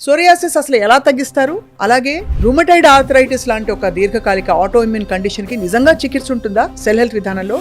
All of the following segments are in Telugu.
సోరియాసిస్ అసలు ఎలా తగ్గిస్తారు? అలాగే రూమటైడ్ ఆర్థరైటిస్ లాంటి ఒక దీర్ఘకాలిక ఆటోఇమ్యూన్ కండిషన్ కి నిజంగా చికిత్స ఉంటుందా సెల్ హెల్త్ విధానంలో?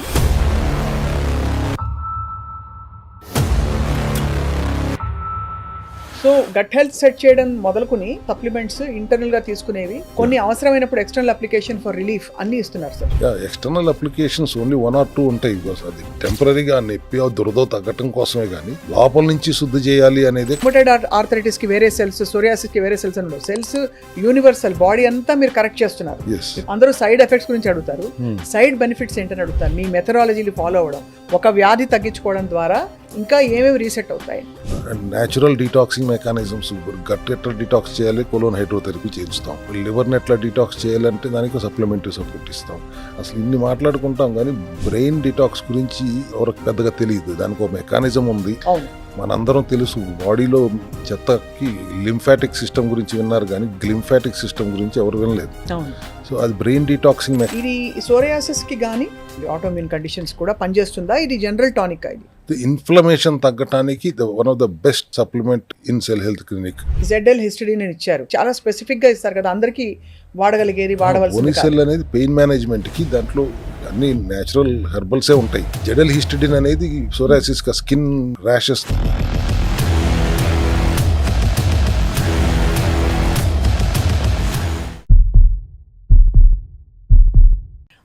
సో గట్ హెల్త్ సెట్ చేయడం మొదలుకుని సప్లిమెంట్స్ ఇంటర్నల్ గా తీసుకునేవి కొన్ని అవసరమైనప్పుడు ఎక్స్టర్నల్ అప్లికేషన్ ఫర్ రిలీఫ్ అన్ని ఇస్తున్నారు sir. External applications only 1 or 2 ఉంటాయి. అది టెంపరీగా నొప్పి దురద తగ్గటం కోసమే కానీ లోపల నుంచి శుద్ధి చేయాలి అనేది. రూమటైడ్ ఆర్థరైటిస్ కి వేరే సెల్స్, సోరియాసిస్ కి వేరే సెల్స్ అని సెల్స్ యూనివర్సల్ బాడీ అంతా మీరు కరెక్ట్ చేస్తున్నారు. అందరూ సైడ్ ఎఫెక్ట్స్ గురించి అడుగుతారు, సైడ్ బెనిఫిట్స్ ఏంటని అడుగుతారు. మీ మెథడాలజీని ఫాలో అవ్వడం, ఒక వ్యాధి తగ్గించుకోవడం ద్వారా ఇంకా ఏమేమి రీసెట్ అవుతాయి? న్యాచురల్ డీటాక్సింగ్ మెకానిజమ్స్, గట్ ఎట్లా డీటాక్స్ చేయాలి, కొలోన్ హైడ్రోథెరపీ చేస్తాం. లివర్ని ఎట్లా డీటాక్స్ చేయాలంటే దానికి సప్లిమెంటరీ సపోర్ట్ ఇస్తాం. అసలు ఇన్ని మాట్లాడుకుంటాం కానీ బ్రెయిన్ డీటాక్స్ గురించి ఎవరికి పెద్దగా తెలియదు. దానికి ఒక మెకానిజం ఉంది. మనందరం తెలుసు, బాడీలో చెత్తకి లింఫాటిక్ సిస్టమ్ గురించి విన్నారు కానీ గ్లింఫాటిక్ సిస్టమ్ గురించి ఎవరు వినలేదు. సో అది బ్రెయిన్ డీటాక్సింగ్. ఇది సోరియాసిస్ కి గానీ ఆటోఇమ్యూన్ కండిషన్స్ కూడా పనిచేస్తుందా? ఇది జనరల్ టానిక్. ఇది ఇన్ఫ్లమేషన్ తగ్గడానికి one of the best supplement in Cell Health clinic. ZL హిస్టడీన్ ఇచ్చారు, చాలా స్పెసిఫిక్ గా ఇస్తారు కదా, అందరికి వాడగలిగేది, వాడవలసింది. ఓనిసెల్ అనేది పెయిన్ మేనేజ్మెంట్ కి, దాంట్లో అన్ని న్యాచురల్ హెర్బల్సే ఉంటాయి. ZL హిస్టడీన్ అనేది సోరియాసిస్ కా స్కిన్ ర్యాషెస్.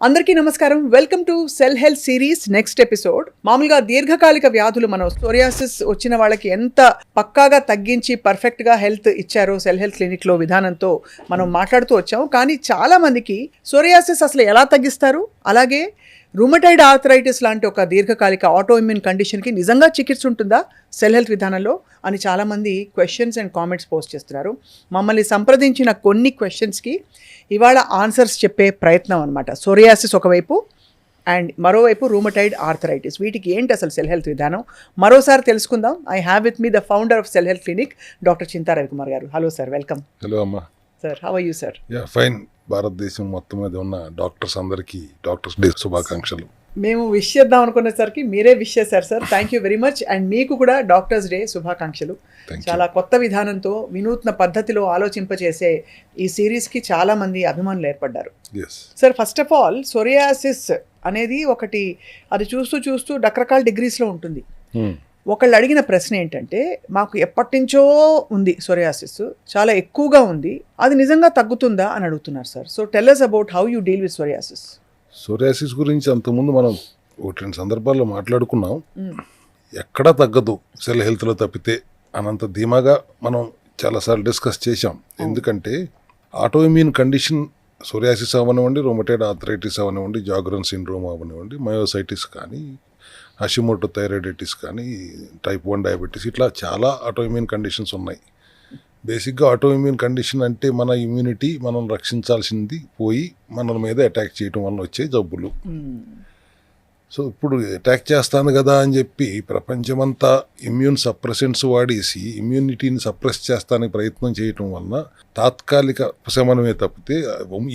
అందరికీ నమస్కారం. Welcome to cell health series next episode. మామూలుగా దీర్ఘకాలిక వ్యాధులు, మనం సోరియాసిస్ వచ్చిన వాళ్ళకి ఎంత పక్కాగా తగ్గించి పర్ఫెక్ట్ గా హెల్త్ ఇచ్చారో సెల్ హెల్త్ క్లినిక్ లో విధానంతో మనం మాట్లాడుతూ వచ్చాము. కానీ చాలా మందికి సోరియాసిస్ అసలు ఎలా తగ్గిస్తారు, అలాగే రూమటైడ్ ఆర్థరైటిస్ లాంటి ఒక దీర్ఘకాలిక ఆటోఇమ్యూన్ కండిషన్కి నిజంగా చికిత్స ఉంటుందా సెల్ హెల్త్ విధానంలో అని చాలామంది క్వశ్చన్స్ అండ్ కామెంట్స్ పోస్ట్ చేస్తున్నారు. మమ్మల్ని సంప్రదించిన కొన్ని క్వశ్చన్స్కి ఇవాళ ఆన్సర్స్ చెప్పే ప్రయత్నం అనమాట. సోరియాసిస్ ఒకవైపు అండ్ మరోవైపు రూమటైడ్ ఆర్థరైటిస్, వీటికి ఏంటి అసలు సెల్ హెల్త్ విధానం మరోసారి తెలుసుకుందాం. I have with me the founder of Cell Health Clinic, doctor Chinta Ravikumar గారు. Hello sir, welcome. హలో అమ్మా. Sir, how are you sir? Fine. భారతదేశం మొత్తం మీద ఉన్న డాక్టర్స్ అందరికీ డాక్టర్స్ డే శుభాకాంక్షలు. మేము విష్ చేద్దాం అనుకునేసరికి మీరే విష్ చేశారు sir. Thank you very much. And మీకు కూడా డాక్టర్స్ డే శుభాకాంక్షలు. చాలా కొత్త విధానంతో వినూత్న పద్ధతిలో ఆలోచింపచేసే ఈ సిరీస్కి చాలా మంది అభిమానులు ఏర్పడ్డారు. Sir, first of all psoriasis అనేది ఒకటి, అది చూస్తూ చూస్తూ రకరకాల డిగ్రీస్లో ఉంటుంది. ఒకళ్ళు అడిగిన ప్రశ్న ఏంటంటే, మాకు ఎప్పటి నుంచో ఉంది సోరియాసిస్, చాలా ఎక్కువగా ఉంది, అది నిజంగా తగ్గుతుందా అని అడుగుతున్నారు sir. So tell us about how you deal with psoriasis. Psoriasis గురించి అంతకుముందు మనం 1-2 సందర్భాల్లో మాట్లాడుకున్నాం. ఎక్కడా తగ్గదు సెల్ హెల్త్లో తప్పితే అనంత ధీమాగా మనం చాలాసార్లు డిస్కస్ చేశాం. ఎందుకంటే ఆటోఇమ్యూన్ కండిషన్, సోరియాసిస్ అవనివ్వండి, రూమటైడ్ ఆర్థరైటిస్ అవనివ్వండి, జాగ్రన్ సిండ్రోమ్ అవనివ్వండి, మయోసైటిస్ కానీ, హషిమోటో థైరాయిడైటిస్ కానీ, టైప్ 1 డయాబెటీస్, ఇట్లా చాలా ఆటోఇమ్యూన్ కండిషన్స్ ఉన్నాయి. బేసిక్గా ఆటోఇమ్యూన్ కండిషన్ అంటే మన ఇమ్యూనిటీ మనం రక్షించాల్సింది పోయి మన మీద అటాక్ చేయడం వల్ల వచ్చే జబ్బులు. సో ఇప్పుడు అటాక్ చేస్తాను కదా అని చెప్పి ప్రపంచమంతా ఇమ్యూన్ సప్రెసెంట్స్ వాడేసి ఇమ్యూనిటీని సప్రెస్ చేస్తానికి ప్రయత్నం చేయటం వలన తాత్కాలిక ఉపశమనమే తప్పితే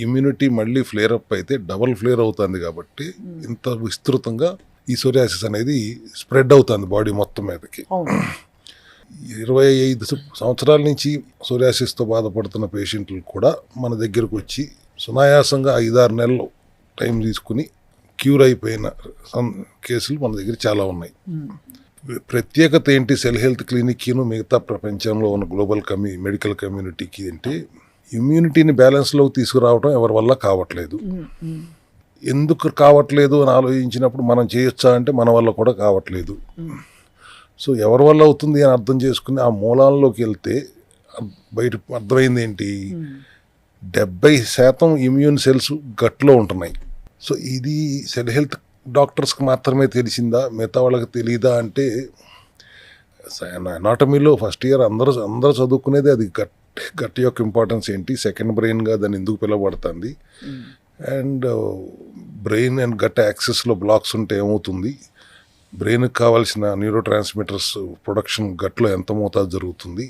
ఇమ్యూనిటీ మళ్ళీ ఫ్లేర్ అప్ అయితే డబల్ ఫ్లేర్ అవుతుంది. కాబట్టి ఇంత విస్తృతంగా ఈ సోరియాసిస్ అనేది స్ప్రెడ్ అవుతుంది బాడీ మొత్తం మీదకి. 25 సంవత్సరాల నుంచి సోరియాసిస్తో బాధపడుతున్న పేషెంట్లు కూడా మన దగ్గరకు వచ్చి సునాయాసంగా 5-6 నెలలు టైం తీసుకుని క్యూర్ అయిపోయిన కేసులు మన దగ్గర చాలా ఉన్నాయి. ప్రత్యేకత ఏంటి సెల్ హెల్త్ క్లినిక్ను మిగతా ప్రపంచంలో ఉన్న గ్లోబల్ మెడికల్ కమ్యూనిటీకి అంటే, ఇమ్యూనిటీని బ్యాలెన్స్లోకి తీసుకురావడం ఎవరి వల్ల కావట్లేదు. ఎందుకు కావట్లేదు అని ఆలోచించినప్పుడు మనం చేయొచ్చా అంటే మన వల్ల కూడా కావట్లేదు. సో ఎవరి వల్ల అవుతుంది అని అర్థం చేసుకుని ఆ మూలాల్లోకి వెళ్తే బయట అర్థమైంది ఏంటి, 70% ఇమ్యూన్ సెల్స్ గట్లో ఉంటున్నాయి. సో ఇది సెల్ హెల్త్ డాక్టర్స్కి మాత్రమే తెలిసిందా, మిగతా వాళ్ళకి తెలియదా అంటే, అనాటమీలో ఫస్ట్ ఇయర్ అందరూ చదువుకునేది అది గట్ యొక్క ఇంపార్టెన్స్ ఏంటి, సెకండ్ బ్రెయిన్గా దాన్ని ఎందుకు పిలవబడుతుంది, అండ్ బ్రెయిన్ అండ్ గట్ యాక్సెస్లో బ్లాక్స్ ఉంటే ఏమవుతుంది, బ్రెయిన్కి కావాల్సిన న్యూరో ట్రాన్స్మిటర్స్ ప్రొడక్షన్ గట్లో ఎంత మోతాదు జరుగుతుంది,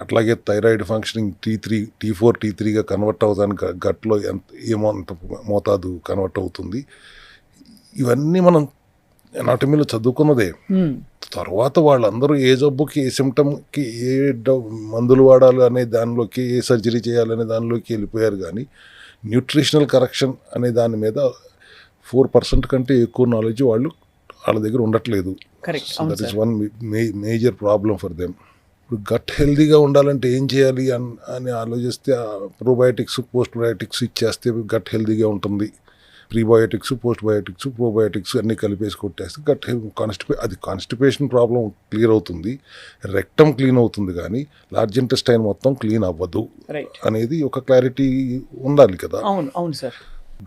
అట్లాగే థైరాయిడ్ ఫంక్షనింగ్ T4 T3గా కన్వర్ట్ అవుతానికి గట్లో ఎంత మోతాదు కన్వర్ట్ అవుతుంది. ఇవన్నీ మనం అనాటమీలో చదువుకున్నదే. తర్వాత వాళ్ళందరూ ఏ జబ్బుకి ఏ సిమ్టమ్కి ఏ మందులు వాడాలి అనే దానిలోకి, ఏ సర్జరీ చేయాలనే దానిలోకి వెళ్ళిపోయారు. కానీ న్యూట్రిషనల్ కరెక్షన్ అనే దాని మీద 4% కంటే ఎక్కువ నాలెడ్జ్ వాళ్ళ దగ్గర ఉండట్లేదు. That is one major problem for them. ఇప్పుడు గట్ హెల్దీగా ఉండాలంటే ఏం చేయాలి అని ఆలోచిస్తే ప్రోబయోటిక్స్, పోస్ట్ బయోటిక్స్ ఇచ్చేస్తే గట్ హెల్దీగా ఉంటుంది. ప్రీబయోటిక్స్, పోస్ట్ బయోటిక్స్, ప్రోబయోటిక్స్ అన్నీ కలిపేసి కొట్టేస్తే గట్ కాన్స్టిపేషన్ ప్రాబ్లం క్లియర్ అవుతుంది, రెక్టమ్ క్లీన్ అవుతుంది, కానీ లార్జ్ ఇంటెస్టైన్ మొత్తం క్లీన్ అవ్వదు అనేది ఒక క్లారిటీ ఉండాలి కదా. అవును సార్.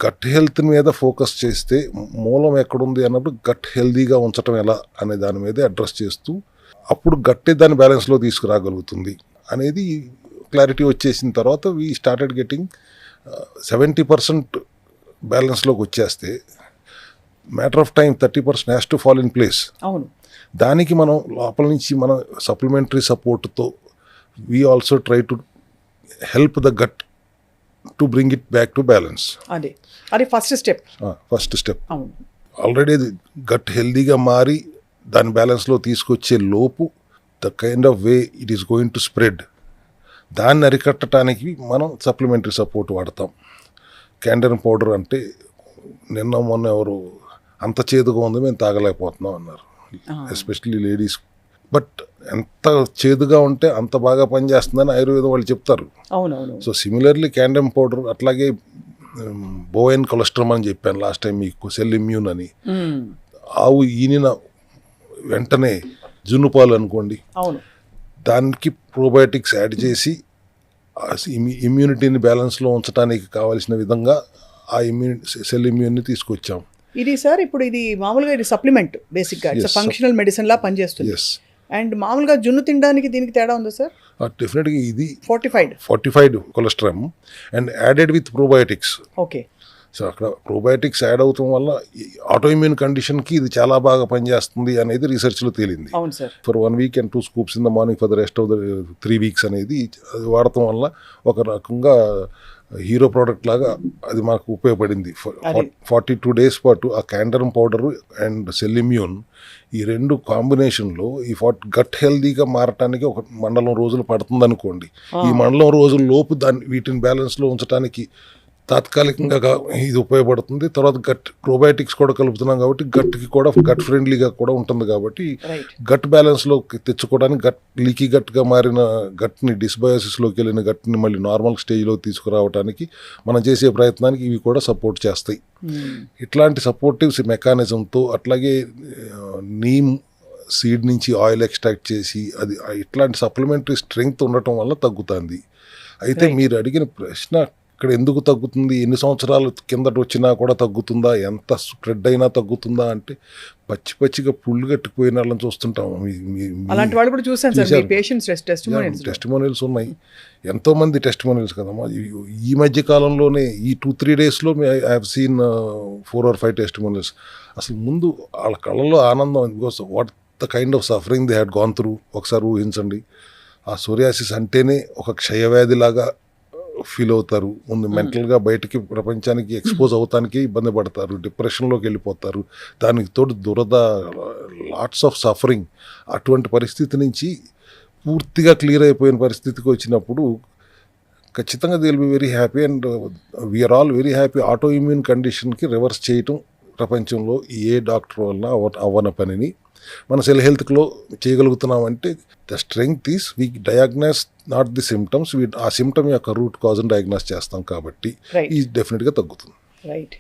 గట్ హెల్త్ మీద ఫోకస్ చేస్తే మూలం ఎక్కడుంది అన్నప్పుడు గట్ హెల్దీగా ఉంచడం ఎలా అనే దాని మీదే అడ్రస్ చేస్తూ అప్పుడు గట్టే దాన్ని బ్యాలెన్స్లో తీసుకురాగలుగుతుంది అనేది క్లారిటీ వచ్చేసిన తర్వాత వీ స్టార్టెడ్ గెటింగ్ 70% బ్యాలెన్స్లోకి వచ్చేస్తే matter of time 30% has to fall in place. అవును. దానికి మనం లోపల నుంచి మన సప్లిమెంటరీ సపోర్ట్తో we also try to help the got to bring it back to balance. అది ఫస్ట్ స్టెప్. ఆల్రెడీ గట్ హెల్దీగా మారి దాని బ్యాలెన్స్లో తీసుకొచ్చే లోపు the kind of way it is going to spread, దాన్ని అరికట్టడానికి మనం సప్లిమెంటరీ సపోర్ట్ వాడతాం. క్యాండర్ పౌడర్ అంటే నిన్న మొన్న ఎవరు అంత చేదుగా ఉంది మేము తాగలేకపోతున్నాం అన్నారు, ఎస్పెషల్లీ లేడీస్. బట్ ఎంత చేదుగా ఉంటే అంత బాగా పనిచేస్తుందని ఆయుర్వేదం వాళ్ళు చెప్తారు. సో సిమిలర్లీ క్యాండమ్ పౌడర్, అట్లాగే బోయన్ కొలెస్ట్రాల్ అని చెప్పాను లాస్ట్ టైం మీకు, సెల్ ఇమ్యూన్ అని. ఆవు ఈనిన వెంటనే జున్నుపాలు అనుకోండి, దానికి ప్రోబయోటిక్స్ యాడ్ చేసి ఇమ్యూనిటీని బ్యాలెన్స్లో ఉంచడానికి కావాల్సిన విధంగా ఆ సెల్ ఇమ్యూన్ని తీసుకొచ్చాం. ఇది సార్ ఇప్పుడు ఇది మామూలుగా ఇది సప్లిమెంట్, బేసిక్గా ఫంక్షనల్ మెడిసిన్ లా పనిచేస్తుంది. అండ్ మామూలుగా జున్ను తినడానికి దీనికి తేడా ఉందా సార్? డెఫినెట్గా ఇది fortified కొలెస్ట్రామ్ and added with probiotics. Okay. So అక్కడ ప్రోబయోటిక్స్ యాడ్ అవటం వల్ల ఆటోఇమ్యూన్ కండిషన్కి ఇది చాలా బాగా పనిచేస్తుంది అనేది రీసెర్చ్లో తేలింది. అవును sir. For 1 week and 2 scoops in the morning for the rest of the 3 weeks అనేది అది వాడటం వల్ల ఒక రకంగా హీరో ప్రోడక్ట్ లాగా అది మాకు ఉపయోగపడింది. 42 days పాటు ఆ క్యాండరమ్ పౌడరు అండ్ సెల్ ఇమ్యూన్ ఈ రెండు కాంబినేషన్లో ఈ గట్ హెల్దీగా మారటానికి ఒక మండలం రోజులు పడుతుంది అనుకోండి. ఈ మండలం రోజుల లోపు వీటిని బ్యాలెన్స్లో ఉంచడానికి తాత్కాలికంగా ఇది ఉపయోగపడుతుంది. తర్వాత గట్ ప్రోబయోటిక్స్ కూడా కలుపుతున్నాం కాబట్టి గట్కి కూడా గట్ ఫ్రెండ్లీగా కూడా ఉంటుంది. కాబట్టి గట్ బ్యాలెన్స్లో తెచ్చుకోవడానికి లీకీ గట్గా మారిన గట్ని, డిస్బయోసిస్లోకి వెళ్ళిన గట్ని మళ్ళీ నార్మల్ స్టేజ్లో తీసుకురావడానికి మనం చేసే ప్రయత్నానికి ఇవి కూడా సపోర్ట్ చేస్తాయి. ఇట్లాంటి సపోర్టివ్స్ మెకానిజంతో అట్లాగే నీమ్ సీడ్ నుంచి ఆయిల్ ఎక్స్ట్రాక్ట్ చేసి అది ఇట్లాంటి సప్లిమెంటరీ స్ట్రెంగ్త్ ఉండటం వల్ల తగ్గుతుంది. అయితే మీరు అడిగిన ప్రశ్న ఇక్కడ ఎందుకు తగ్గుతుంది, ఎన్ని సంవత్సరాల కిందట వచ్చినా కూడా తగ్గుతుందా, ఎంత స్ప్రెడ్ అయినా తగ్గుతుందా అంటే పచ్చిగా పుళ్ళు కట్టిపోయిన వాళ్ళని చూస్తుంటాం. టెస్టిమోనియల్స్ ఉన్నాయి, ఎంతోమంది టెస్టిమోనియల్స్ కదమ్మా. ఈ మధ్య కాలంలోనే ఈ 2-3 daysలో I have seen 4 or 5 testimonials. అసలు ముందు వాళ్ళ కళ్ళలో ఆనందం, because what the kind of suffering they had gone through. ఒకసారి ఊహించండి, ఆ సోరియాసిస్ అంటేనే ఒక క్షయవ్యాధిలాగా ఫీల్ అవుతారు. ముందు మెంటల్గా బయటికి ప్రపంచానికి ఎక్స్పోజ్ అవటానికి ఇబ్బంది పడతారు, డిప్రెషన్లోకి వెళ్ళిపోతారు. దానికి తోడు దురద, లాట్స్ ఆఫ్ సఫరింగ్. అటువంటి పరిస్థితి నుంచి పూర్తిగా క్లియర్ అయిపోయిన పరిస్థితికి వచ్చినప్పుడు ఖచ్చితంగా they will be very happy and we are all very happy. Autoimmune కండిషన్కి రివర్స్ చేయటం ప్రపంచంలో ఏ డాక్టర్ వలన అవ్వని పనిని మన సెల్ హెల్త్లో చేయగలుగుతున్నామంటే the strength is we diagnose not the symptoms, ఆ సిమ్టమ్ యొక్క రూట్ కాజ్ని డయాగ్నోస్ చేస్తాం కాబట్టి ఈ డెఫినెట్గా తగ్గుతుంది. రైట్.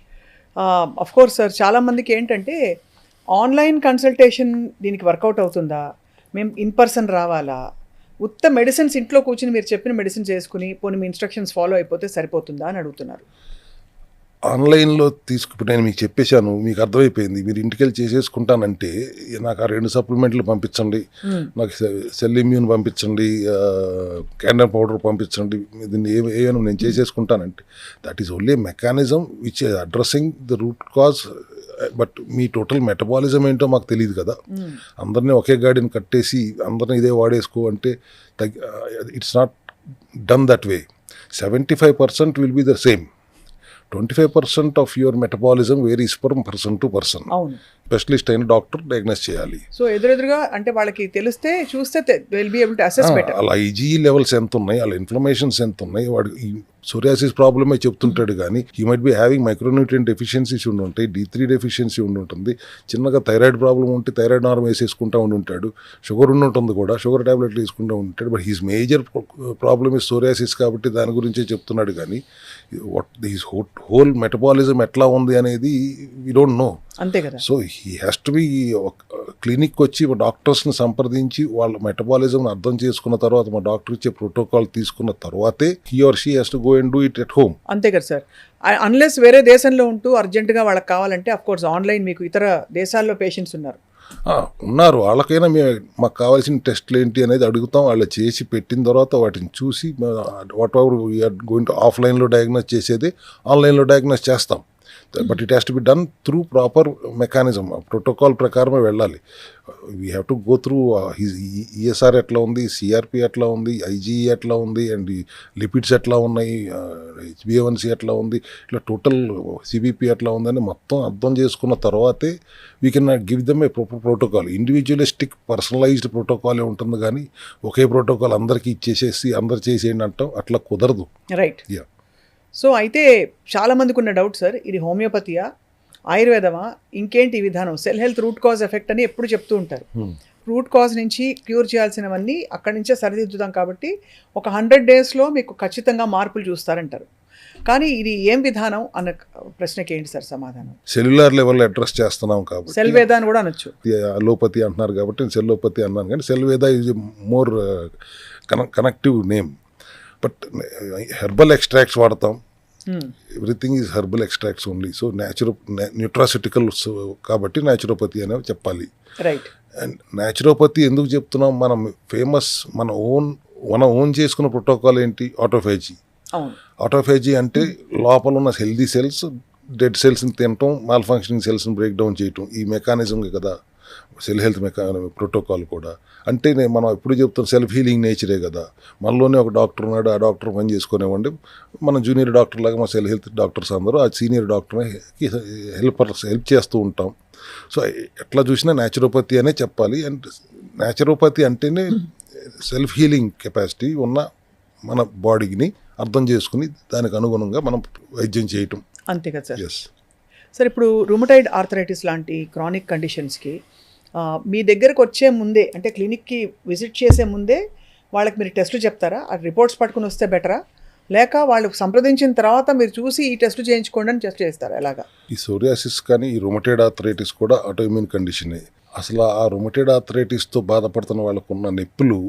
అఫ్ కోర్స్ సార్, చాలామందికి ఏంటంటే ఆన్లైన్ కన్సల్టేషన్ దీనికి వర్కౌట్ అవుతుందా, మేము ఇన్ పర్సన్ రావాలా, ఉత్త మెడిసిన్స్ ఇంట్లో కూర్చుని మీరు చెప్పిన మెడిసిన్స్ వేసుకుని పోనీ మీ ఇన్స్ట్రక్షన్స్ ఫాలో అయిపోతే సరిపోతుందా అని అడుగుతున్నారు. ఆన్లైన్లో నేను మీకు చెప్పేశాను, మీకు అర్థమైపోయింది. మీరు ఇంటికి వెళ్ళి చేసేసుకుంటానంటే నాకు ఆ 2 సప్లిమెంట్లు పంపించండి, నాకు సెల్ ఇమ్యూన్ పంపించండి, క్యాండర్ పౌడర్ పంపించండి, దీన్ని ఏమైనా నేను చేసేసుకుంటానంటే that is only mechanism which addressing the root cause. But మీ టోటల్ మెటబాలిజం ఏంటో మాకు తెలియదు కదా. అందరినీ ఒకే గాడిని కట్టేసి అందరినీ ఇదే వాడేసుకో అంటే it's not done that way. 75% will be the same. 25% of your metabolism varies from person to person. Specialist అయిన డాక్టర్ డయాగ్నోస్ చేయాలి. సో ఎదురెదురుగా అంటే వాళ్ళకి తెలిస్తే చూస్తే will be able to assess better. వాళ్ళ ఐజీఈ లెవెల్స్ ఎంత ఉన్నాయి, వాళ్ళ ఇన్ఫ్లమేషన్స్ ఎంత ఉన్నాయి, వాడు ఈ సోరియాసిస్ ప్రాబ్లమే చెప్తుంటాడు కానీ he might be having micronutrient deficiencies ఉండి ఉంటాయి, D3 డెఫిషియన్సీ ఉండి ఉంటుంది, చిన్నగా థైరాయిడ్ ప్రాబ్లం ఉంటే థైరాయిడ్ నార్మ్ వేసేసుకుంటూ ఉండి ఉంటాడు, షుగర్ ఉండి ఉంటుంది కూడా షుగర్ ట్యాబ్లెట్లు వేసుకుంటూ ఉంటాడు. But he's major problem is psoriasis కాబట్టి దాని గురించే చెప్తున్నాడు కానీ హిస్ హోల్ మెటబాలిజం ఎట్లా ఉంది అనేది వీ డోంట్ నో. అంతే కదా. So he has to B clinic వచ్చి డాక్టర్స్ని సంప్రదించి వాళ్ళ మెటబాలిజంని అర్థం చేసుకున్న తర్వాత మా డాక్టర్ ఇచ్చే ప్రోటోకాల్ తీసుకున్న తర్వాతే he or she has to go and do it at home. అంతే కదా సార్. అన్లెస్ వేరే దేశంలో ఉంటూ అర్జెంటుగా వాళ్ళకి కావాలంటే అఫ్ కోర్స్ ఆన్లైన్ మీకు ఇతర దేశాల్లో పేషెంట్స్ ఉన్నారు. ఉన్నారు, వాళ్ళకైనా మాకు కావాల్సిన టెస్ట్లు ఏంటి అనేది అడుగుతాం, వాళ్ళు చేసి పెట్టిన తర్వాత వాటిని చూసి whatever we're going to ఆఫ్లైన్లో డయాగ్నోస్ చేసేది ఆన్లైన్లో డయాగ్నోస్ చేస్తాం. But it has to be done through proper mechanism, protocol ప్రకారమే వెళ్ళాలి. We have to go through ESR ఎట్లా ఉంది, సిఆర్పి ఎట్లా ఉంది, ఐజీఈ ఎట్లా ఉంది, అండ్ లిపిడ్స్ ఎట్లా ఉన్నాయి, HbA1c ఎట్లా ఉంది, ఇట్లా టోటల్ సిబిపి ఎట్లా ఉందని మొత్తం అర్థం చేసుకున్న తర్వాతే we can give them a proper protocol. Individualistic personalized ప్రోటోకాలే ఉంటుంది కానీ ఒకే ప్రోటోకాల్ అందరికీ ఇచ్చేసేసి అందరు చేసేయండి అంటాం, అట్లా కుదరదు. రైట్. యా. సో అయితే చాలామందికి ఉన్న డౌట్ సార్, ఇది హోమియోపతియా, ఆయుర్వేదమా, ఇంకేంటి ఈ విధానం? Cell health root cause effect అని ఎప్పుడు చెప్తూ ఉంటారు. రూట్ కాజ్ నుంచి క్యూర్ చేయాల్సినవన్నీ అక్కడి నుంచే సరిదిద్దుతాం కాబట్టి ఒక 100 daysలో మీకు ఖచ్చితంగా మార్పులు చూస్తారంటారు. కానీ ఇది ఏం విధానం అన్న ప్రశ్నకి ఏంటి సార్ సమాధానం? సెల్యులార్ లెవెల్లో అడ్రస్ చేస్తున్నాం కాబట్టి సెల్ వేద అని కూడా అనొచ్చు. అలోపతి అంటున్నారు కాబట్టి నేను సెల్లోపతి అన్నాను, కానీ Cell Veda is more connective name. But herbal extracts వాడతాం, everything is herbal extracts only. So nutraceuticals కాబట్టి న్యాచురోపతి అనేవి చెప్పాలి. రైట్. అండ్ న్యాచురోపతి ఎందుకు చెప్తున్నాం, మనం ఫేమస్ మన ఓన్ చేసుకున్న ప్రోటోకాల్ ఏంటి, ఆటోఫేజీ. ఆటోఫేజీ అంటే లోపల ఉన్న హెల్దీ సెల్స్ డెడ్ సెల్స్ని తినటం, మాల్ ఫంక్షనింగ్ సెల్స్ని బ్రేక్ డౌన్ చేయటం, ఈ మెకానిజం కదా సెల్ హెల్త్ ప్రోటోకాల్ కూడా. అంటే మనం ఎప్పుడు చెప్తాం సెల్ఫ్ హీలింగ్ నేచరే కదా. మనలోనే ఒక డాక్టర్ ఉన్నాడు, ఆ డాక్టర్ పని చేసుకునేవ్వండి, మన జూనియర్ డాక్టర్ లాగా మా సెల్ హెల్త్ డాక్టర్స్ అందరూ ఆ సీనియర్ డాక్టర్ని హెల్ప్ చేస్తూ ఉంటాం. సో ఎట్లా చూసినా న్యాచురోపతి అనే చెప్పాలి. అండ్ న్యాచురోపతి అంటేనే సెల్ఫ్ హీలింగ్ కెపాసిటీ ఉన్న మన బాడీని అర్థం చేసుకుని దానికి అనుగుణంగా మనం వైద్యం చేయటం. అంతే కదా సార్. ఎస్ సార్, ఇప్పుడు రూమటైడ్ ఆర్థరైటిస్ లాంటి క్రానిక్ కండిషన్స్కి మీ దగ్గరకు వచ్చే ముందే, అంటే క్లినిక్కి విజిట్ చేసే ముందే వాళ్ళకి మీరు టెస్టులు చెప్తారా? ఆ రిపోర్ట్స్ పట్టుకుని వస్తే బెటరా, లేక వాళ్ళు సంప్రదించిన తర్వాత మీరు చూసి ఈ టెస్టులు చేయించుకోండి అని టెస్ట్ చేస్తారా? ఎలాగా? ఈ సోరియాసిస్ కానీ ఈ రొమటైడ్ ఆర్థరైటిస్ కూడా ఆటోఇమ్యూన్ కండిషనే. అసలు ఆ రొమటైడ్ ఆర్థరైటిస్తో బాధపడుతున్న వాళ్ళకున్న నొప్పులు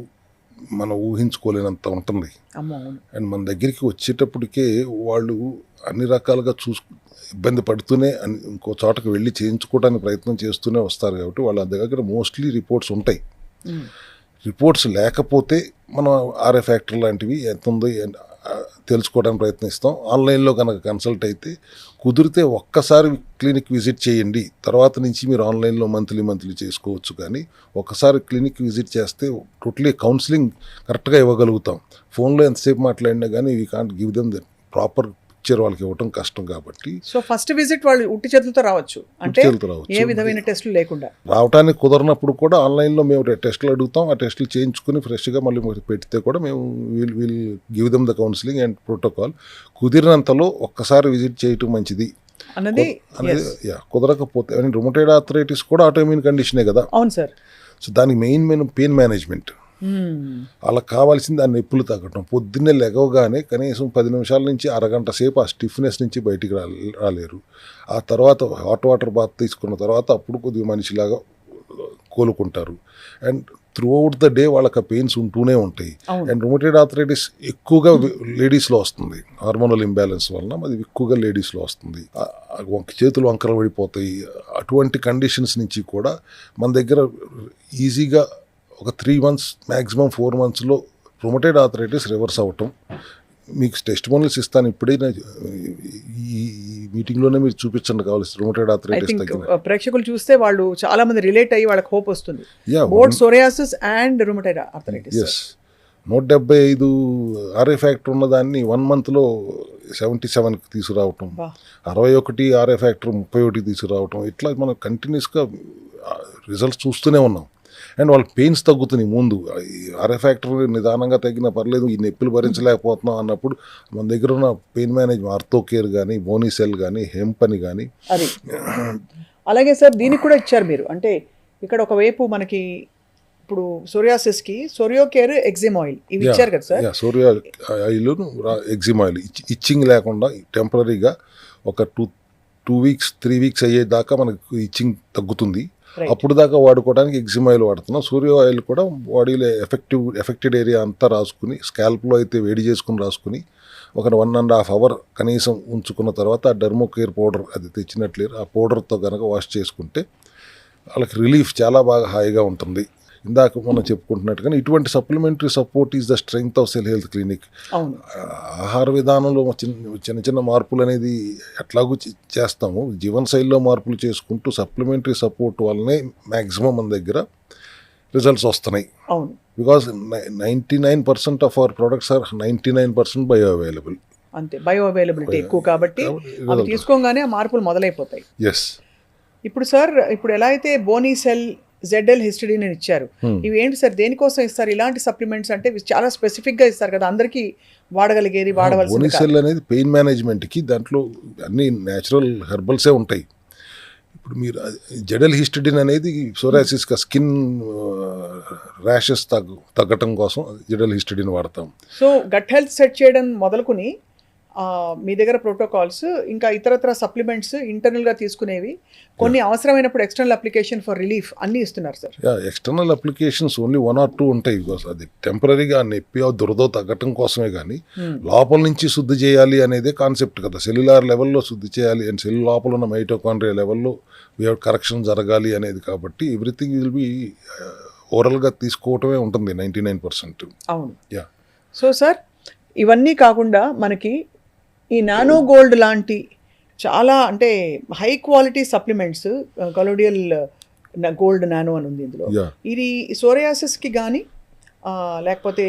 మనం ఊహించుకోలేనంత ఉంటుంది. అండ్ మన దగ్గరికి వచ్చేటప్పటికే వాళ్ళు అన్ని రకాలుగా ఇబ్బంది పడుతూనే ఇంకో చోటకు వెళ్ళి చేయించుకోవడానికి ప్రయత్నం చేస్తూనే వస్తారు కాబట్టి వాళ్ళ దగ్గర మోస్ట్లీ రిపోర్ట్స్ ఉంటాయి. రిపోర్ట్స్ లేకపోతే మనం ఆర్ఏ ఫ్యాక్టర్ లాంటివి ఎంత ఉందో తెలుసుకోవడానికి ప్రయత్నిస్తాం. ఆన్లైన్లో కనుక కన్సల్ట్ అయితే కుదిరితే ఒక్కసారి క్లినిక్ విజిట్ చేయండి, తర్వాత నుంచి మీరు ఆన్లైన్లో మంత్లీ చేసుకోవచ్చు. కానీ ఒక్కసారి క్లినిక్ విజిట్ చేస్తే టోటలీ కౌన్సిలింగ్ కరెక్ట్గా ఇవ్వగలుగుతాం. ఫోన్లో ఎంతసేపు మాట్లాడినా కానీ we can't give them the proper picture వాళ్ళకి ఇవ్వటం కష్టం కాబట్టి. సో ఫస్ట్ విజిట్ వాళ్ళు ఉట్టి చేతులతో రావచ్చు, అంటే ఏ విధమైన టెస్టులు లేకుండా రావడానికి కుదరనప్పుడు కూడా ఆన్లైన్లో మేము టెస్టులు అడుగుతాం. ఆ టెస్టులు చేయించుకుని ఫ్రెష్గా మళ్ళీ పెడితే కూడా మేము will give them the counselling and protocol. కుదిరినంతలో ఒక్కసారి విజిట్ చేయటం మంచిది అన్నది. కుదరకపోతే రొమటైడ్ ఆర్థరైటిస్ కూడా ఆటోఇమ్యూన్ కండిషనే కదా. అవును సార్. సో దానికి మెయిన్ పెయిన్ మేనేజ్మెంట్. వాళ్ళకి కావాల్సింది ఆ నొప్పులు తగ్గటం. పొద్దున్నే లెగవగానే కనీసం 10 నిమిషాల నుంచి అరగంట సేపు ఆ స్టిఫ్నెస్ నుంచి బయటికి రాలేరు. ఆ తర్వాత హాట్ వాటర్ బాత్ తీసుకున్న తర్వాత అప్పుడు కొద్దిగా మనిషిలాగా కోలుకుంటారు. And throughout the day వాళ్ళకి ఆ పెయిన్స్ ఉంటూనే ఉంటాయి. అండ్ రొమటైడ్ ఆర్థరైటిస్ ఎక్కువగా లేడీస్లో వస్తుంది, హార్మోనల్ ఇంబ్యాలెన్స్ వలన అది ఎక్కువగా లేడీస్లో వస్తుంది. చేతులు వంకరలు పడిపోతాయి. అటువంటి కండిషన్స్ నుంచి కూడా మన దగ్గర ఈజీగా ఒక 3 months మ్యాక్సిమం 4 monthsలో రొమటైడ్ ఆర్థరైటిస్ రివర్స్ అవటం. మీకు టెస్టిమోనియల్స్ ఇస్తాను ఇప్పుడే, ఈ మీటింగ్లోనే మీరు చూపించండి కావాల్సి రొమటైడ్ ఆర్థరైటిస్ తగ్గిన. ప్రేక్షకులు చూస్తే వాళ్ళు చాలా మంది రిలేట్ అయ్యి వాళ్ళకి హోప్ వస్తుంది. Both psoriasis and rheumatoid arthritis. Yes, 175 RA factor ఉన్నదాన్ని 1 monthలో 77కి తీసుకురావటం, బా. 61 ఆర్ఏ ఫ్యాక్టర్ 31 తీసుకురావటం, ఇట్లా మనం కంటిన్యూస్గా రిజల్ట్స్ చూస్తూనే ఉన్నాం. అండ్ వాళ్ళ పెయిన్స్ తగ్గుతున్నాయి. ముందు ఆర్ఏ ఫ్యాక్టర్ నిదానంగా తగ్గినా పర్లేదు, ఈ నొప్పులు భరించలేకపోతున్నాం అన్నప్పుడు మన దగ్గర ఉన్న పెయిన్ మేనేజ్మెంట్ ఆర్థోకేర్ కానీ, బోనీసెల్ కానీ, హెంప్ అని కానీ. అది అలాగే సార్ దీనికి కూడా ఇచ్చారు మీరు. అంటే ఇక్కడ ఒకవైపు మనకి ఇప్పుడు సోరియాసిస్కి సోరియోకేర్ ఎగ్జిమ్ ఆయిల్ ఇవి ఇచ్చారు కదా sir. సోరియా oil, EXIM oil itching లేకుండా టెంపరీగా ఒక 2 వీక్స్ 3 వీక్స్ అయ్యేదాకా మనకు ఇచ్చింగ్ తగ్గుతుంది. అప్పుడు దాకా వాడుకోవడానికి ఎగ్జిమ్ ఆయిల్ వాడుతున్నాం. సూర్య ఆయిల్ కూడా బాడీలో ఎఫెక్టెడ్ ఏరియా అంతా రాసుకుని, స్కాల్ప్లో అయితే వేడి చేసుకుని రాసుకుని ఒక 1.5 అవర్ కనీసం ఉంచుకున్న తర్వాత ఆ డెర్మోకేర్ పౌడర్ అది తెచ్చినట్లేరు ఆ పౌడర్తో కనుక వాష్ చేసుకుంటే వాళ్ళకి రిలీఫ్ చాలా బాగా హాయిగా ఉంటుంది. ఇందాక మనం చెప్పుకుంటున్నట్టుగానే ఇటువంటి supplementary support is the strength of Cell Health clinic. ఆహార విధానంలో చిన్న చిన్న మార్పులు అనేది ఎట్లాగూ చేస్తాము, జీవనశైలిలో మార్పులు చేసుకుంటూ సప్లిమెంటరీ సపోర్ట్ వల్లనే మ్యాక్సిమం మన దగ్గర రిజల్ట్స్ వస్తున్నాయి. Because 99% of our products are 99% bio available. అంతే, బయో అవైలబిలిటీ ఎక్కువ కాబట్టి అవి తీసుకోగానే ఆ మార్పులు మొదలైపోతాయి. ఎస్. ఇప్పుడు సార్, ఇప్పుడు ఎలా అయితే బోనీసెల్, ZL హిస్టడీన్ అని ఇచ్చారు, ఇవి ఏంటి సార్, దేనికోసం ఇస్తారు ఇలాంటి సప్లిమెంట్స్? అంటే చాలా స్పెసిఫిక్గా ఇస్తారు కదా, అందరికీ వాడగలిగేది వాడవలసింది. బోనీసెల్ అనేది పెయిన్ మేనేజ్మెంట్కి, దాంట్లో అన్ని న్యాచురల్ హెర్బల్సే ఉంటాయి. ఇప్పుడు మీరు ZL హిస్టడీన్ అనేది సోరియాసిస్గా స్కిన్ ర్యాషెస్ తగ్గటం కోసం ZL హిస్టడీన్ వాడతాం. సో గట్ హెల్త్ సెట్ చేయడం మొదలుకుని మీ దగ్గర ప్రోటోకాల్స్, ఇంకా ఇతరత్ర సప్లిమెంట్స్ ఇంటర్నల్గా తీసుకునేవి, కొన్ని అవసరమైనప్పుడు ఎక్స్టర్నల్ అప్లికేషన్ ఫర్ రిలీఫ్ అన్నీ ఇస్తున్నారు sir. External applications only 1 or 2 ఉంటాయి. బికాస్ అది టెంపరీగా నొప్పి దురదో తగ్గటం కోసమే కానీ లోపల నుంచి శుద్ధి చేయాలి అనేదే కాన్సెప్ట్ కదా. సెల్యులార్ లెవెల్లో శుద్ధి చేయాలి అండ్ సెల్ లోపల ఉన్న మైటోకాండ్రియా లెవెల్లో కరెక్షన్ జరగాలి అనేది. కాబట్టి ఎవ్రీథింగ్ విల్ బి ఓరల్గా తీసుకోవటమే ఉంటుంది 99%. అవును. సో సార్, ఇవన్నీ కాకుండా మనకి ఈ నానో గోల్డ్ లాంటి చాలా అంటే high quality supplements, colloidal gold nano అని ఉంది ఇందులో. ఇది సోరియాసిస్కి కానీ లేకపోతే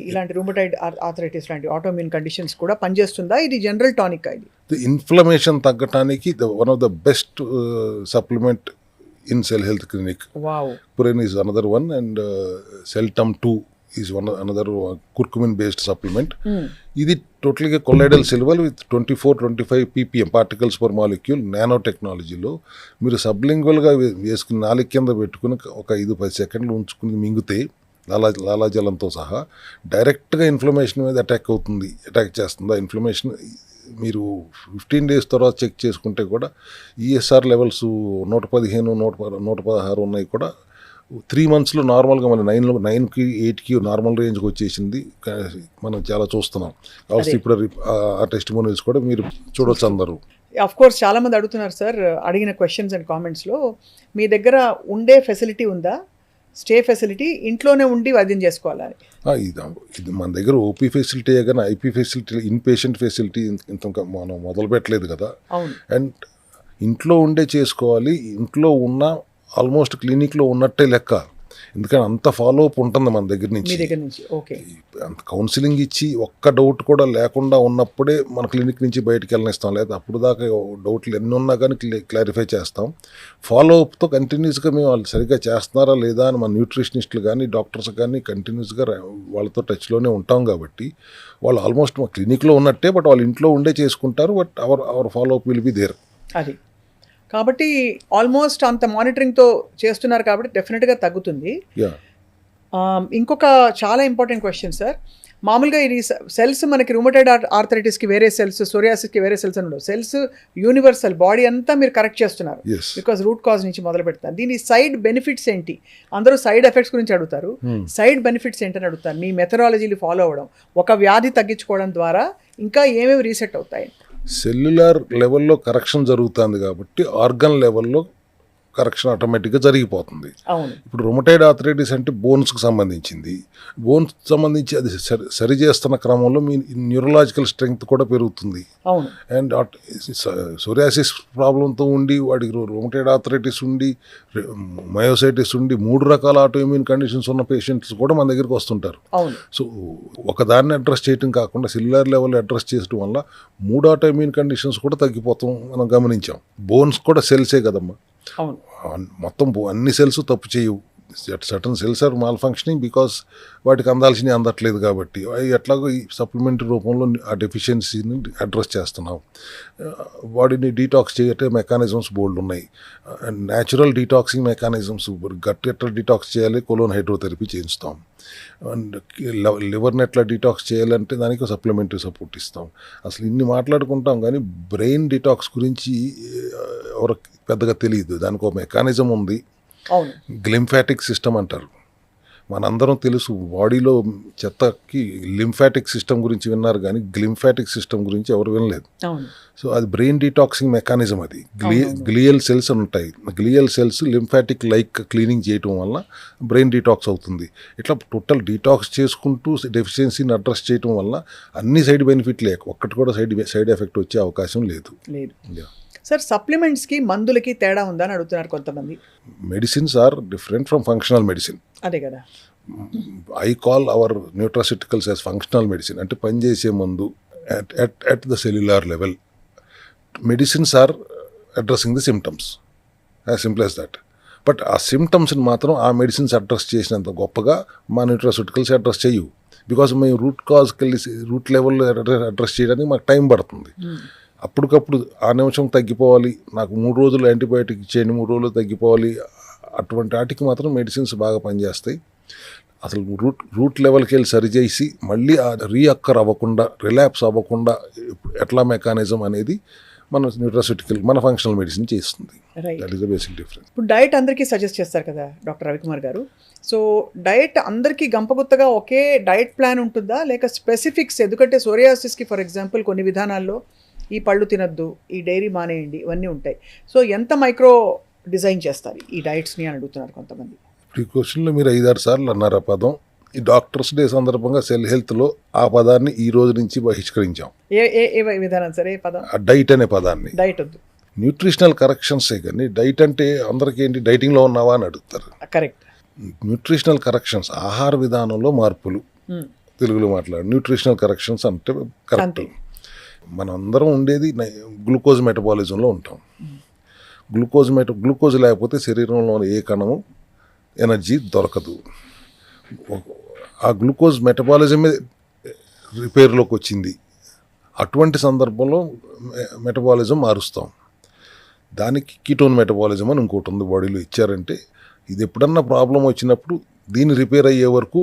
ఇలాంటి రూమటైడ్ ఆర్థరైటిస్ లాంటి ఆటోఇమ్యూన్ కండిషన్స్ కూడా పనిచేస్తుందా? ఇది జనరల్ టానిక్? ఇది ఇన్ఫ్లమేషన్ తగ్గటానికి one of the best supplement in Cell Health Clinic. పురెన్ ఈజ్ అనదర్ వన్ అండ్ సెల్టమ్ 2 is another curcumin based supplement. ఇది టోటల్గా colloidal silver with 24-25 ppm particles per molecule nano టెక్నాలజీలో. మీరు సబ్లింగ్వల్గా వేసుకుని నాలుగు కింద పెట్టుకుని ఒక 5-10 సెకండ్లు ఉంచుకుని మింగితే లాలాజలంతో సహా డైరెక్ట్గా ఇన్ఫ్లమేషన్ మీద అటాక్ చేస్తుంది. ఆ ఇన్ఫ్లమేషన్ మీరు 15 days తర్వాత చెక్ చేసుకుంటే కూడా ESR లెవెల్స్ 115-116 ఉన్నాయి కూడా 3 monthsలో నార్మల్గా మన 9కి 8కి నార్మల్ రేంజ్కి వచ్చేసింది. మనం చాలా చూస్తున్నాం. కాబట్టి ఇప్పుడు ఆ టెస్టిమోనియల్స్ కూడా మీరు చూడొచ్చు అందరూ. ఆఫ్ కోర్స్ చాలా మంది అడుగుతున్నారు సార్, అడిగిన క్వశ్చన్స్ అండ్ కామెంట్స్లో, మీ దగ్గర ఉండే ఫెసిలిటీ ఉందా, స్టే ఫెసిలిటీ, ఇంట్లోనే ఉండి వైద్యం చేసుకోవాలని? ఇది మన దగ్గర ఓపీ ఫెసిలిటీ కానీ IP facility, in patient facility ఇంత మనం మొదలు పెట్టలేదు కదా. అండ్ ఇంట్లో ఉండే చేసుకోవాలి. ఇంట్లో ఉన్న ఆల్మోస్ట్ క్లినిక్లో ఉన్నట్టే లెక్క. ఎందుకంటే అంత ఫాలో అప్ ఉంటుంది మన దగ్గర నుంచి. అంత కౌన్సిలింగ్ ఇచ్చి ఒక్క డౌట్ కూడా లేకుండా ఉన్నప్పుడే మన క్లినిక్ నుంచి బయటకు వెళ్ళనిస్తాం. లేదా అప్పుడు దాకా డౌట్లు ఎన్ని ఉన్నా కానీ క్లారిఫై చేస్తాం. ఫాలో అప్తో కంటిన్యూస్గా మేము వాళ్ళు సరిగ్గా చేస్తున్నారా లేదా అని మన న్యూట్రిషనిస్టులు కానీ డాక్టర్స్ కానీ కంటిన్యూస్గా వాళ్ళతో టచ్లోనే ఉంటాం. కాబట్టి వాళ్ళు ఆల్మోస్ట్ మా క్లినిక్లో ఉన్నట్టే, బట్ వాళ్ళు ఇంట్లో ఉండే చేసుకుంటారు. But our follow up will be there. అది కాబట్టి ఆల్మోస్ట్ అంత మానిటరింగ్తో చేస్తున్నారు కాబట్టి డెఫినెట్గా తగ్గుతుంది. ఇంకొక చాలా ఇంపార్టెంట్ క్వశ్చన్ సార్, మామూలుగా ఇది సెల్స్ మనకి రూమటైడ్ ఆర్థరైటిస్కి వేరే సెల్స్, సోరియాసిస్కి వేరే సెల్స్ అని ఉండవు. సెల్స్ యూనివర్సల్, బాడీ అంతా మీరు కరెక్ట్ చేస్తున్నారు బికాజ్ రూట్ కాజ్ నుంచి మొదలు పెడతారు. దీని సైడ్ బెనిఫిట్స్ ఏంటి? అందరూ సైడ్ ఎఫెక్ట్స్ గురించి అడుగుతారు, సైడ్ బెనిఫిట్స్ ఏంటని అడుగుతారు. మీ మెథడాలజీలు ఫాలో అవ్వడం, ఒక వ్యాధి తగ్గించుకోవడం ద్వారా ఇంకా ఏమేమి రీసెట్ అవుతాయి? సెల్యులార్ లెవెల్లో కరెక్షన్ జరుగుతుంది కాబట్టి ఆర్గన్ లెవెల్లో కరెక్షన్ ఆటోమేటిక్గా జరిగిపోతుంది. అవును. ఇప్పుడు రొమటైడ్ ఆర్థరైటిస్ అంటే బోన్స్కి సంబంధించింది. బోన్స్ సంబంధించి అది సరి చేస్తున్న క్రమంలో మీ న్యూరలాజికల్ స్ట్రెంగ్త్ కూడా పెరుగుతుంది. అవును. అండ్ సోరియాసిస్ ప్రాబ్లంతో ఉండి వాడికి రొమటైడ్ ఆర్థరైటిస్ ఉండి మయోసైటిస్ ఉండి 3 రకాల ఆటోఇమ్యూన్ కండిషన్స్ ఉన్న పేషెంట్స్ కూడా మన దగ్గరికి వస్తుంటారు. అవును. సో ఒకదాన్ని అడ్రస్ చేయటం కాకుండా సెల్యులర్ లెవెల్ అడ్రస్ చేయడం వల్ల 3 ఆటోఇమ్యూన్ కండిషన్స్ కూడా తగ్గిపోతాం మనం గమనించాం. బోన్స్ కూడా సెల్సే కదమ్మా, అవును. మొత్తం అన్ని సెల్స్ తప్పు చేయవు. Certain cells are malfunctioning because వాటికి అందాల్సినవి అందట్లేదు కాబట్టి అవి ఎట్లాగో ఈ సప్లిమెంటరీ రూపంలో ఆ డెఫిషియన్సీని అడ్రస్ చేస్తున్నాం. బాడీని డీటాక్స్ చేయటే మెకానిజమ్స్ బోల్డ్ ఉన్నాయి. న్యాచురల్ డీటాక్సింగ్ మెకానిజమ్స్, గట్ ఎట్లా డీటాక్స్ చేయాలి, కొలోన్ హైడ్రోథెరపీ చేయిస్తాం. అండ్ లివర్ని ఎట్లా డీటాక్స్ చేయాలంటే దానికి సప్లిమెంటరీ సపోర్ట్ ఇస్తాం. అసలు ఇన్ని మాట్లాడుకుంటాం కానీ బ్రెయిన్ డీటాక్స్ గురించి ఎవరికి పెద్దగా తెలియదు. దానికి ఒక మెకానిజం ఉంది, అవును. గ్లింఫాటిక్ సిస్టమ్ అంటారు. మనందరం తెలుసు బాడీలో చెత్తకి లింఫాటిక్ సిస్టమ్ గురించి విన్నారు కానీ గ్లింఫాటిక్ సిస్టమ్ గురించి ఎవరు వినలేదు. అవును. సో అది బ్రెయిన్ డీటాక్సింగ్ మెకానిజం. అది గ్లియల్ సెల్స్ అని ఉంటాయి. Glial cells lymphatic like cleaning చేయటం వల్ల బ్రెయిన్ డీటాక్స్ అవుతుంది. ఇట్లా టోటల్ డీటాక్స్ చేసుకుంటూ డెఫిషియన్సీని అడ్రస్ చేయటం వల్ల అన్ని సైడ్ బెనిఫిట్ లేక ఒక్కటి కూడా సైడ్ ఎఫెక్ట్ వచ్చే అవకాశం లేదు. సార్, సప్లిమెంట్స్కి మందులకి తేడా ఉందని అడుగుతున్నారు కొంతమంది. Medicines are different from functional medicine. అదే కదా. I call our nutraceuticals as functional medicine. అంటే పనిచేసే మందు at the cellular level. Medicines are addressing the symptoms, as simple as that. But ఆ సిమ్టమ్స్ని మాత్రం ఆ మెడిసిన్స్ అడ్రస్ చేసినంత గొప్పగా మా న్యూట్రాసిటికల్స్ అడ్రస్ చేయవు. బికాజ్ మేము రూట్ కాజ్కి వెళ్ళి రూట్ లెవెల్లో అడ్రస్ చేయడానికి మాకు టైం పడుతుంది. అప్పటికప్పుడు ఆ నిమిషం తగ్గిపోవాలి, నాకు 3 రోజులు యాంటీబయాటిక్ ఇచ్చేయండి, 3 రోజులు తగ్గిపోవాలి, అటువంటి వాటికి మాత్రం మెడిసిన్స్ బాగా పనిచేస్తాయి. అసలు రూట్ లెవెల్కి వెళ్ళి సరిచేసి మళ్ళీ ఆ రీఅక్కర్ అవ్వకుండా, రిలాప్స్ అవ్వకుండా ఎట్లా మెకానిజం అనేది మన న్యూట్రాసిటికల్, మన ఫంక్షనల్ మెడిసిన్ చేస్తుంది. That is the basic difference. ఇప్పుడు డైట్ అందరికీ సజెస్ట్ చేస్తారు కదా డాక్టర్ రవికుమార్ గారు. సో డైట్ అందరికీ గంపగుత్తగా ఒకే డైట్ ప్లాన్ ఉంటుందా, లేక స్పెసిఫిక్స్? ఎందుకంటే సోరియాసిస్కి ఫర్ ఎగ్జాంపుల్ కొన్ని విధానాల్లో ఈ పళ్ళు తినద్దు, ఈ డైరీ మానేయండి, ఇవన్నీ ఉంటాయి. సో ఎంత మైక్రో డిజైన్ చేస్తారు ఈ డైట్స్ని అని అడుగుతున్నారు కొంతమంది. ఈ క్వశ్చన్లో మీరు 5-6 సార్లు అన్నారు ఆ పదం. ఈ డాక్టర్స్ డే సందర్భంగా సెల్ హెల్త్లో ఆ పదాన్ని ఈ రోజు నుంచి బహిష్కరించాం. ఏ విధానం సరే పదం? డైట్ అనే పదాన్ని. డైట్ వద్దు, న్యూట్రిషనల్ కరెక్షన్సే. కానీ డైట్ అంటే అందరికీ ఏంటి, డైటింగ్లో ఉన్నావా అని అడుగుతారు. కరెక్ట్. న్యూట్రిషనల్ కరెక్షన్స్, ఆహార విధానంలో మార్పులు. తెలుగులో మాట్లాడు న్యూట్రిషనల్ కరెక్షన్స్ అంటే కరెక్ట్. మనం అందరం ఉండేది గ్లూకోజ్ మెటబాలిజంలో ఉంటాం. గ్లూకోజ్ లేకపోతే శరీరంలో ఏ కణము ఎనర్జీ దొరకదు. ఆ గ్లూకోజ్ మెటబాలిజమే రిపేర్లోకి వచ్చింది. అటువంటి సందర్భంలో మెటబాలిజం మారుస్తాం. దానికి కీటోన్ మెటబాలిజం అని ఇంకోటి ఉంది బాడీలో ఇచ్చారంటే, ఇది ఎప్పుడన్నా ప్రాబ్లం వచ్చినప్పుడు దీన్ని రిపేర్ అయ్యే వరకు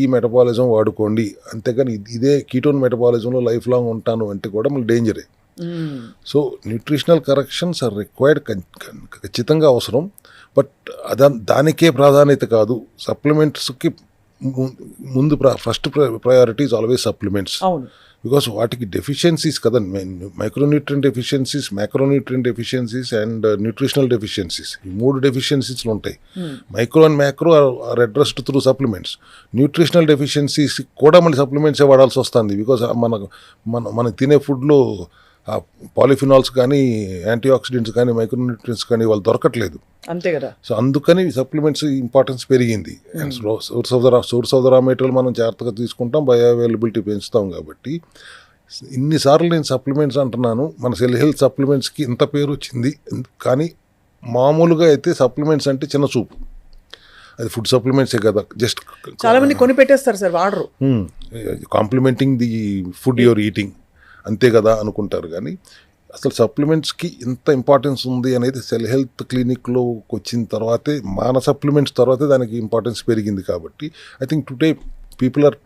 ఈ మెటబాలిజం వాడుకోండి. అంతేగాని ఇదే కీటోన్ మెటబాలిజంలో లైఫ్ లాంగ్ ఉంటాను అంటే కూడా మళ్ళీ డేంజరే. So nutritional corrections are required, ఖచ్చితంగా అవసరం. బట్ దానికే ప్రాధాన్యత కాదు. సప్లిమెంట్స్కి ముందు first priority is always supplements. Because వాటికి డెఫిషియన్సీస్ కదా, micronutrient deficiencies, macronutrient deficiencies and nutritional deficiencies. ఈ 3 డెఫిషియన్సీస్లు ఉంటాయి. Micro and macro are addressed through supplements. Nutritional deficiencies కూడా మళ్ళీ సప్లిమెంట్సే వాడాల్సి వస్తుంది. బికాస్ మనం తినే ఫుడ్లో పాలిఫినాల్స్ కానీ, యాంటీ ఆక్సిడెంట్స్ కానీ, మైక్రోన్యూట్రియంట్స్ కానీ వాళ్ళు దొరకట్లేదు. అంతే కదా. సో అందుకని సప్లిమెంట్స్ ఇంపార్టెన్స్ పెరిగింది. And source of the raw material మనం జాగ్రత్తగా తీసుకుంటాం, బయో అవైలబిలిటీ పెంచుతాం. కాబట్టి ఇన్నిసార్లు నేను సప్లిమెంట్స్ అంటున్నాను. మన సెల్ హెల్త్ సప్లిమెంట్స్కి ఇంత పేరు వచ్చింది. కానీ మామూలుగా అయితే సప్లిమెంట్స్ అంటే చిన్న చూపు. అది ఫుడ్ సప్లిమెంట్సే కదా, జస్ట్ చాలా మంది కొని పెట్టేస్తారు సార్, వాడరు. Complementing the food you're eating అంతే కదా అనుకుంటారు. కానీ అసలు సప్లిమెంట్స్కి ఇంత ఇంపార్టెన్స్ ఉంది అనేది సెల్ హెల్త్ క్లినిక్లో వచ్చిన తర్వాతే, మన సప్లిమెంట్స్ తర్వాతే దానికి ఇంపార్టెన్స్ పెరిగింది. కాబట్టి I think today people are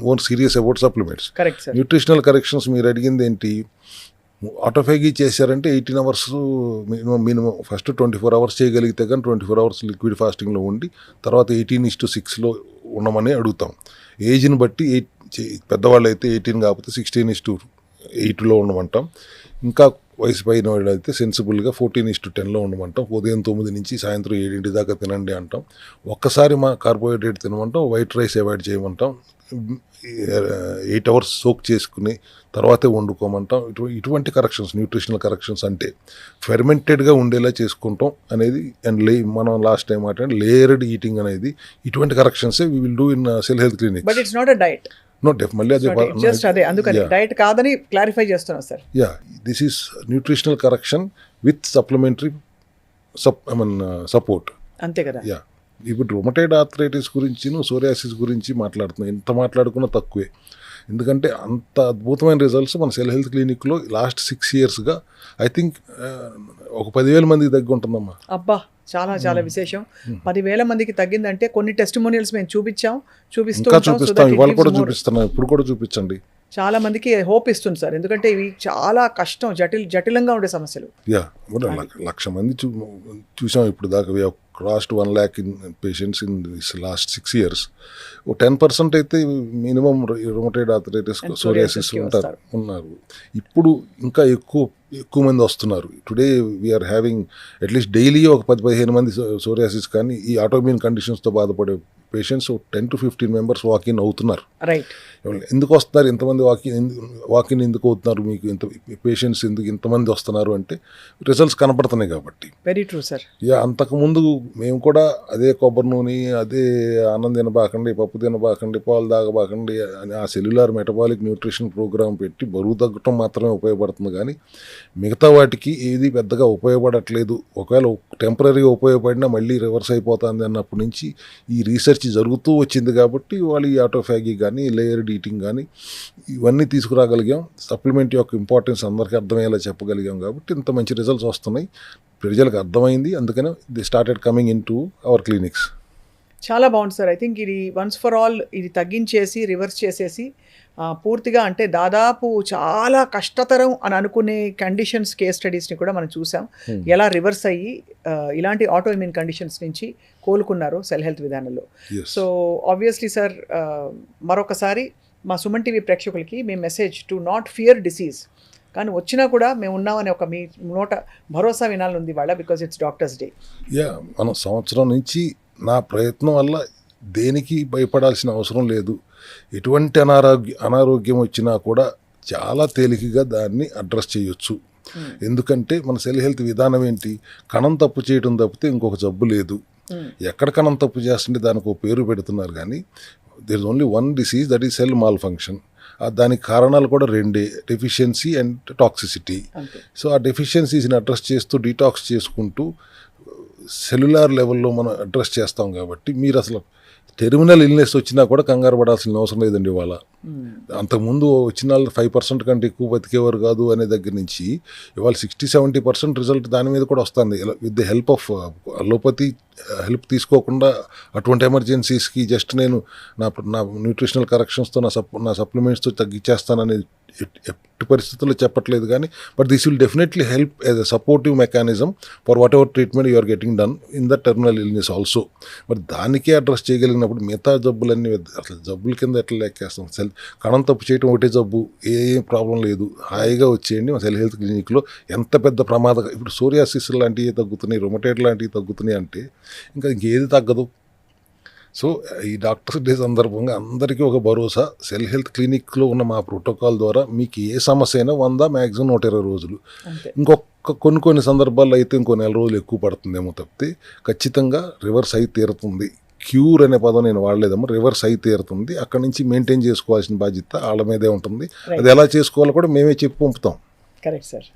more serious about supplements. Nutritional corrections మీరు అడిగింది ఏంటి, ఆటోఫాగీ చేశారంటే 18 hours మినిమం. ఫస్ట్ 24 hours చేయగలిగితే కానీ 24 hours లిక్విడ్ ఫాస్టింగ్లో ఉండి తర్వాత 18:6లో ఉండమని అడుగుతాం. ఏజ్ని బట్టి పెద్దవాళ్ళు అయితే 18 కాకపోతే 16:8లో ఉండమంటాం. ఇంకా వయసు పైన వాళ్ళు అయితే సెన్సిబుల్గా 14:10 ఉండమంటాం. ఉదయం 9 నుంచి సాయంత్రం 7 దాకా తినండి అంటాం. ఒక్కసారి మా కార్బోహైడ్రేట్ తినమంటాం. వైట్ రైస్ అవాయిడ్ చేయమంటాం. 8 hours సోక్ చేసుకుని తర్వాతే వండుకోమంటాం. ఇటువంటి కరెక్షన్స్, న్యూట్రిషనల్ కరెక్షన్స్ అంటే ఫెర్మెంటెడ్గా ఉండేలా చేసుకుంటాం అనేది. అండ్ మనం లాస్ట్ టైం మాట్లాడి లేయర్డ్ ఈటింగ్ అనేది, ఇటువంటి కరెక్షన్సే we will do in Cell Health Clinic. But it's not a diet. No మళ్ళీ అదే జస్ట్ అదే, అందుకని డైట్ కాదని క్లారిఫై చేస్తున్నా sir. Yeah, this is nutritional correction with supplementary support. అంతే కదా. యా, ఇప్పుడు రొమటైడ్ ఆర్థరైటిస్ గురించి, సోరియాసిస్ గురించి మాట్లాడుతున్నాం. ఎంత మాట్లాడుకున్నా తక్కువే. ఎందుకంటే అంత అద్భుతమైన రిజల్ట్స్ మన సెల్ హెల్త్ క్లినిక్లో లాస్ట్ 6 yearsగా ఐ థింక్ ఒక 10,000 మందికి తగ్గి ఉంటుందమ్మా. అబ్బా, చాలా చాలా విశేషం. 10,000 మందికి తగ్గిందంటే కొన్ని టెస్టిమోనియల్స్ మేము చూపిస్తాం. ఇవాళ కూడా చూపిస్తున్నాం, ఇప్పుడు కూడా చూపించండి. చాలా మందికి హోప్ ఇస్తుంది సార్, ఎందుకంటే ఇవి చాలా కష్టం, జటిలంగా ఉండే సమస్యలు. యా, 1,00,000 మంది చూసాం ఇప్పుడు దాకా. We have crossed 1 lakh in patients in this last 6 years. 10% అయితే మినిమం రొమటైడ్ ఆర్థరైటిస్, సోరియాసిస్ ఉన్నారు. ఇప్పుడు ఇంకా ఎక్కువ మంది వస్తున్నారు. Today we're having at least daily ఒక 10-15 మంది సోరియాసిస్ కానీ ఈ ఆటోఇమ్యూన్ కండిషన్స్తో బాధపడే పేషెంట్స్ 10 to 15 members వాకిన్ అవుతున్నారు. రైట్. ఎందుకు వస్తున్నారు ఇంతమంది వాకిన్ ఎందుకు అవుతున్నారు, మీకు ఇంత పేషెంట్స్ ఎందుకు ఇంతమంది వస్తున్నారు అంటే రిజల్ట్స్ కనపడుతున్నాయి కాబట్టి. Very true sir. యా, అంతకుముందు మేము కూడా అదే కొబ్బరి నూనె, అదే అన్నం తినబాకండి, పప్పు తినబాకండి, పాలు తాగబాకండి అని ఆ సెల్యులార్ మెటబాలిక్ న్యూట్రిషన్ ప్రోగ్రామ్ పెట్టి బరువు తగ్గటం మాత్రమే ఉపయోగపడుతుంది. కానీ మిగతా వాటికి ఏది పెద్దగా ఉపయోగపడట్లేదు. ఒకవేళ టెంపరీగా ఉపయోగపడినా మళ్ళీ రివర్స్ అయిపోతుంది అన్నప్పటి నుంచి ఈ రీసెర్చ్ జరుగుతూ వచ్చింది. కాబట్టి వాళ్ళు ఈ ఆటోఫాగి కానీ, లేయర్డ్ ఈటింగ్ కానీ ఇవన్నీ తీసుకురాగలిగాం. సప్లిమెంట్ యొక్క ఇంపార్టెన్స్ అందరికీ అర్థమయ్యేలా చెప్పగలిగాం. కాబట్టి ఇంత మంచి రిజల్ట్స్ వస్తున్నాయి, ప్రజలకు అర్థమైంది. అందుకనే the started coming in to our clinics. చాలా బాగుంది సార్. ఐ థింక్ ఇది వన్స్ ఫర్ ఆల్ ఇది తగ్గించేసి రివర్స్ చేసేసి పూర్తిగా, అంటే దాదాపు చాలా కష్టతరం అని అనుకునే కండిషన్స్, కేస్ స్టడీస్ని కూడా మనం చూసాం. ఎలా రివర్స్ అయ్యి ఇలాంటి ఆటో ఇమ్యూన్ కండిషన్స్ నుంచి కోలుకున్నారు సెల్ హెల్త్ విధానంలో. సో ఆబ్వియస్లీ సార్, మరొకసారి మా సుమన్ టీవీ ప్రేక్షకులకి మేము message to not fear disease, కానీ వచ్చినా కూడా మేము ఉన్నామని ఒక మీ నోట భరోసా వినాలని వాళ్ళ, because it's doctors day. Yeah, మనం సంవత్సరం నుంచి నా ప్రయత్నం వల్ల దేనికి భయపడాల్సిన అవసరం లేదు. ఎటువంటి అనారోగ్యం వచ్చినా కూడా చాలా తేలికగా దాన్ని అడ్రస్ చేయొచ్చు. ఎందుకంటే మన సెల్ హెల్త్ విధానం ఏంటి, కణం తప్పు చేయడం తప్పితే ఇంకొక జబ్బు లేదు. ఎక్కడ కణం తప్పు చేస్తుంటే దానికి ఒక పేరు పెడుతున్నారు. కానీ there is only one disease, that is cell malfunction. దానికి కారణాలు కూడా 2, డెఫిషియన్సీ అండ్ టాక్సిసిటీ. సో ఆ డెఫిషియన్సీస్ని అడ్రస్ చేస్తూ డీటాక్స్ చేసుకుంటూ సెల్యులార్ లెవెల్లో మనం అడ్రస్ చేస్తాం. కాబట్టి మీరు అసలు టెర్మినల్ ఇల్నెస్ వచ్చినా కూడా కంగారు పడాల్సిన అవసరం లేదండి. ఇవాళ అంతకుముందు వచ్చిన వాళ్ళు 5% కంటే ఎక్కువ బతికేవారు కాదు అనే దగ్గర నుంచి ఇవాళ 60-70% రిజల్ట్ దాని మీద కూడా వస్తుంది. With the help of allopathy help తీసుకోకుండా అటువంటి ఎమర్జెన్సీస్కి జస్ట్ నేను నా న్యూట్రిషనల్ కరెక్షన్స్తో నా సప్లిమెంట్స్తో తగ్గించేస్తాననేది ఎట్టి పరిస్థితుల్లో చెప్పట్లేదు. కానీ but this will definitely help as a supportive mechanism for whatever treatment you are getting done in the terminal illness also. మరి దానికే అడ్రస్ చేయగలిగినప్పుడు మిగతా జబ్బులన్నీ అసలు జబ్బుల కింద ఎట్లా లెక్కేస్తాం. కణం తప్పు చేయడం ఒకటే జబ్బు, ఏం ప్రాబ్లం లేదు, హాయిగా వచ్చేయండి మా సెల్ హెల్త్ క్లినిక్లో. ఎంత పెద్ద ప్రమాదం, ఇప్పుడు సోరియాసిస్ లాంటివి తగ్గుతున్నాయి, రొమటైడ్ లాంటివి తగ్గుతున్నాయి అంటే ఇంకా ఇంకేది తగ్గదు. సో ఈ డాక్టర్స్ డే సందర్భంగా అందరికీ ఒక భరోసా, సెల్ హెల్త్ క్లినిక్లో ఉన్న మా ప్రోటోకాల్ ద్వారా మీకు ఏ సమస్య అయినా 100 మ్యాక్సిమం 120 రోజులు, ఇంకొక కొన్ని సందర్భాల్లో అయితే ఇంకో 4 రోజులు ఎక్కువ పడుతుందేమో తప్పితే ఖచ్చితంగా రివర్స్ అయి తీరుతుంది. క్యూర్ అనే పదం నేను వాడలేదమ్మా, రివర్స్ అయి తీరుతుంది. అక్కడి నుంచి మెయింటైన్ చేసుకోవాల్సిన బాధ్యత వాళ్ళ మీదే ఉంటుంది. అది ఎలా చేసుకోవాలో కూడా మేమే చెప్పి పంపుతాం. Correct sir.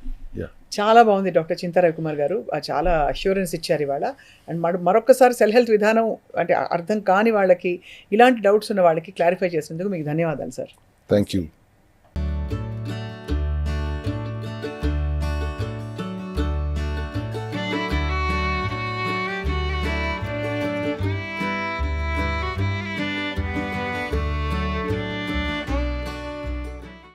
చాలా బాగుంది డాక్టర్ చింతా రవికుమార్ గారు, చాలా అష్యూరెన్స్ ఇచ్చారు ఇవాళ. అండ్ మరొకసారి సెల్ హెల్త్ విధానం అంటే అర్థం కాని వాళ్ళకి, ఇలాంటి డౌట్స్ ఉన్న వాళ్ళకి క్లారిఫై చేసినందుకు మీకు ధన్యవాదాలు సార్. Thank you.